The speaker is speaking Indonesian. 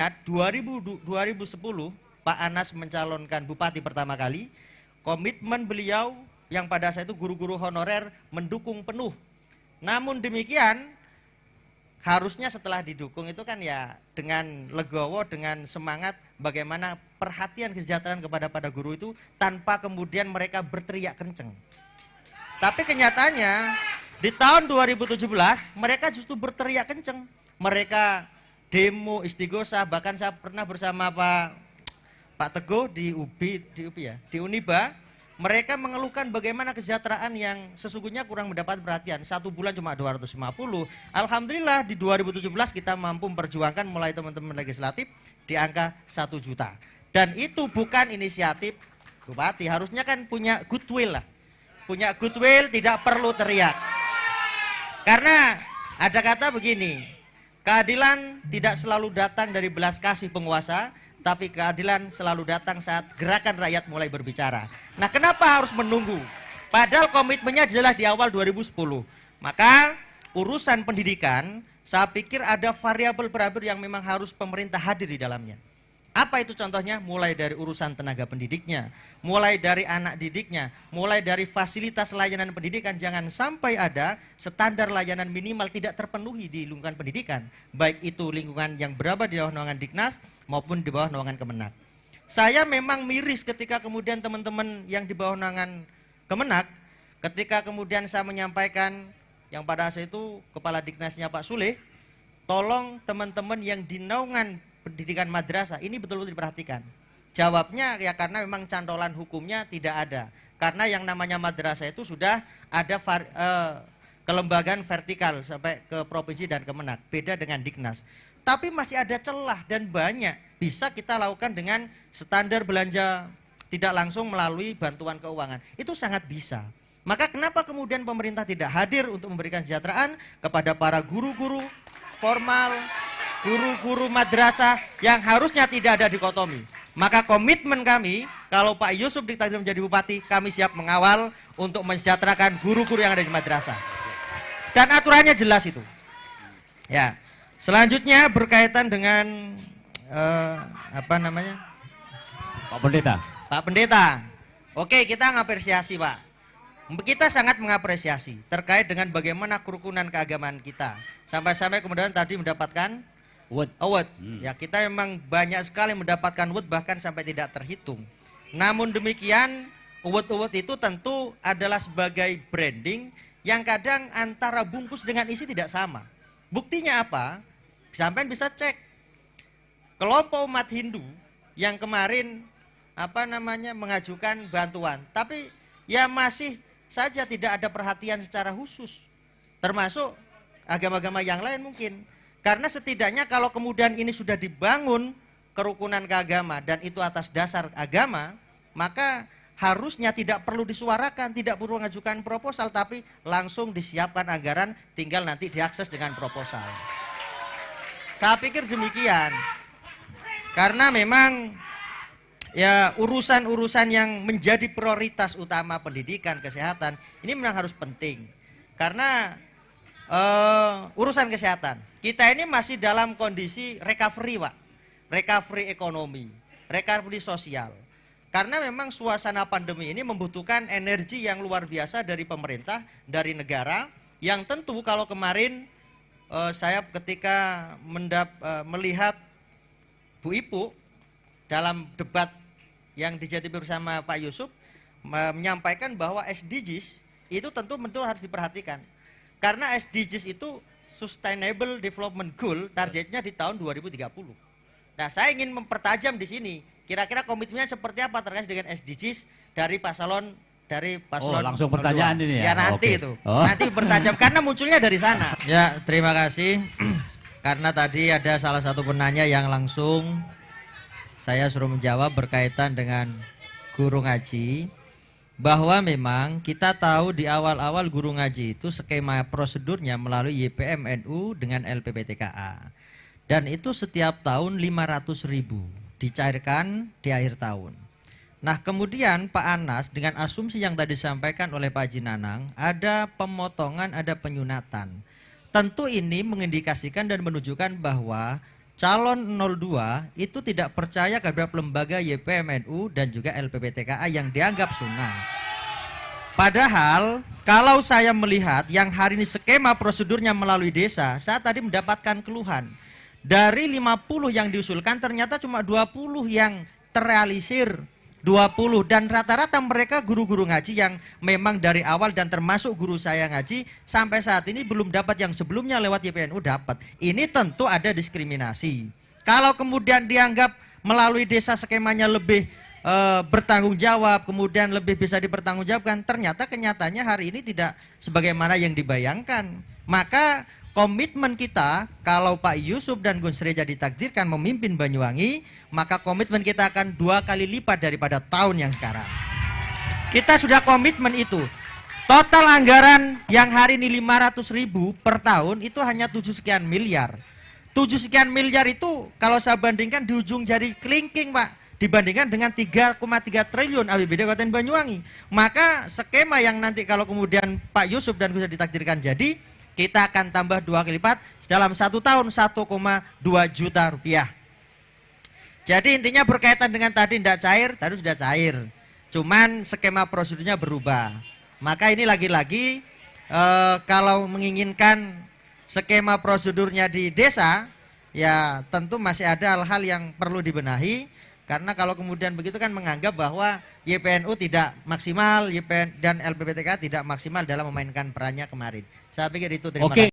2010 Pak Anas mencalonkan bupati pertama kali, komitmen beliau yang pada saat itu guru-guru honorer mendukung penuh. Namun demikian, harusnya setelah didukung itu kan ya dengan legowo, dengan semangat bagaimana perhatian kesejahteraan kepada guru itu tanpa kemudian mereka berteriak kenceng. Tapi kenyataannya di tahun 2017 mereka justru berteriak kenceng. Mereka demo istighosah, bahkan saya pernah bersama Pak Teguh di di Uniba, mereka mengeluhkan bagaimana kesejahteraan yang sesungguhnya kurang mendapat perhatian. 1 bulan cuma 250. Alhamdulillah di 2017 kita mampu memperjuangkan mulai teman-teman legislatif di angka 1 juta. Dan itu bukan inisiatif bupati, harusnya kan punya goodwill lah. Punya goodwill, tidak perlu teriak. Karena ada kata begini, keadilan tidak selalu datang dari belas kasih penguasa, tapi keadilan selalu datang saat gerakan rakyat mulai berbicara. Nah, kenapa harus menunggu? Padahal komitmennya jelas di awal 2010. Maka urusan pendidikan, saya pikir ada variabel-variabel yang memang harus pemerintah hadir di dalamnya. Apa itu contohnya? Mulai dari urusan tenaga pendidiknya, mulai dari anak didiknya, mulai dari fasilitas layanan pendidikan. Jangan sampai ada standar layanan minimal tidak terpenuhi di lingkungan pendidikan, baik itu lingkungan yang berada di bawah naungan Diknas maupun di bawah naungan Kemenak. Saya memang miris ketika kemudian teman-teman yang di bawah naungan Kemenak, ketika kemudian saya menyampaikan yang pada saat itu Kepala Diknasnya Pak Sule, tolong teman-teman yang di naungan pendidikan madrasah ini betul-betul diperhatikan. Jawabnya ya karena memang cantolan hukumnya tidak ada. Karena yang namanya madrasah itu sudah ada kelembagaan vertikal sampai ke provinsi dan Kemenak. Beda dengan Diknas. Tapi masih ada celah dan banyak bisa kita lakukan dengan standar belanja tidak langsung melalui bantuan keuangan. Itu sangat bisa. Maka kenapa kemudian pemerintah tidak hadir untuk memberikan kesejahteraan kepada para guru-guru formal, guru-guru madrasah yang harusnya tidak ada dikotomi. Maka komitmen kami, kalau Pak Yusuf ditakdir menjadi bupati, kami siap mengawal untuk mensejahterakan guru-guru yang ada di madrasah. Dan aturannya jelas itu. Ya, selanjutnya berkaitan dengan Pak Pendeta. Pak Pendeta. Oke, kita mengapresiasi Pak. Kita sangat mengapresiasi terkait dengan bagaimana kerukunan keagamaan kita. Sampai-sampai kemudian tadi mendapatkan award. Ya, kita memang banyak sekali mendapatkan award bahkan sampai tidak terhitung. Namun demikian, award itu tentu adalah sebagai branding yang kadang antara bungkus dengan isi tidak sama. Buktinya apa? Sampai bisa cek. Kelompok umat Hindu yang kemarin mengajukan bantuan, tapi ya masih saja tidak ada perhatian secara khusus. Termasuk agama-agama yang lain mungkin. Karena setidaknya kalau kemudian ini sudah dibangun kerukunan keagama dan itu atas dasar agama, maka harusnya tidak perlu disuarakan, tidak perlu mengajukan proposal, tapi langsung disiapkan anggaran, tinggal nanti diakses dengan proposal. Saya pikir demikian. Karena memang ya urusan-urusan yang menjadi prioritas utama pendidikan, kesehatan, ini memang harus penting. Karena urusan kesehatan, kita ini masih dalam kondisi recovery Pak, recovery ekonomi, recovery sosial. Karena memang suasana pandemi ini membutuhkan energi yang luar biasa dari pemerintah, dari negara, yang tentu kalau kemarin saya ketika melihat Bu Ipu dalam debat yang dijadwalkan bersama Pak Yusuf menyampaikan bahwa SDGs itu tentu harus diperhatikan. Karena SDGs itu Sustainable Development Goal, targetnya di tahun 2030. Nah, saya ingin mempertajam di sini. Kira-kira komitmennya seperti apa terkait dengan SDGs dari paslon langsung pertanyaan ini ya. Ya nanti itu. Nanti bertajam karena munculnya dari sana. Ya, terima kasih. Karena tadi ada salah satu penanya yang langsung saya suruh menjawab berkaitan dengan guru ngaji. Bahwa memang kita tahu di awal-awal guru ngaji itu skema prosedurnya melalui YPMNU dengan LPPTKA. Dan itu setiap tahun 500.000 dicairkan di akhir tahun. Nah kemudian Pak Anas dengan asumsi yang tadi disampaikan oleh Pak Jinanang, ada pemotongan, ada penyunatan. Tentu ini mengindikasikan dan menunjukkan bahwa calon 02 itu tidak percaya terhadap lembaga YPMNU dan juga LPPTKA yang dianggap sunnah. Padahal kalau saya melihat yang hari ini skema prosedurnya melalui desa, saya tadi mendapatkan keluhan. Dari 50 yang diusulkan ternyata cuma 20 yang terrealisir. 20 dan rata-rata mereka guru-guru ngaji yang memang dari awal dan termasuk guru saya ngaji sampai saat ini belum dapat yang sebelumnya lewat YPNU dapat. Ini tentu ada diskriminasi. Kalau kemudian dianggap melalui desa skemanya lebih bertanggung jawab, kemudian lebih bisa dipertanggungjawabkan, ternyata kenyataannya hari ini tidak sebagaimana yang dibayangkan. Maka komitmen kita, kalau Pak Yusuf dan Gus Reja ditakdirkan memimpin Banyuwangi, maka komitmen kita akan 2 kali lipat daripada tahun yang sekarang. Kita sudah komitmen itu. Total anggaran yang hari ini 500.000 per tahun itu hanya 7 sekian miliar. 7 sekian miliar itu kalau saya bandingkan di ujung jari kelingking, Pak, dibandingkan dengan 3,3 triliun APBD Kabupaten Banyuwangi. Maka skema yang nanti kalau kemudian Pak Yusuf dan Gus ditakdirkan jadi, kita akan tambah 2 kali lipat dalam 1 tahun 1,2 juta rupiah. Jadi intinya berkaitan dengan tadi tidak cair, tadi sudah cair. Cuman skema prosedurnya berubah. Maka ini lagi-lagi kalau menginginkan skema prosedurnya di desa, ya tentu masih ada hal-hal yang perlu dibenahi. Karena kalau kemudian begitu kan menganggap bahwa YPNU tidak maksimal, YPN dan LPPTK tidak maksimal dalam memainkan perannya kemarin. Saya pikir itu, terima kasih.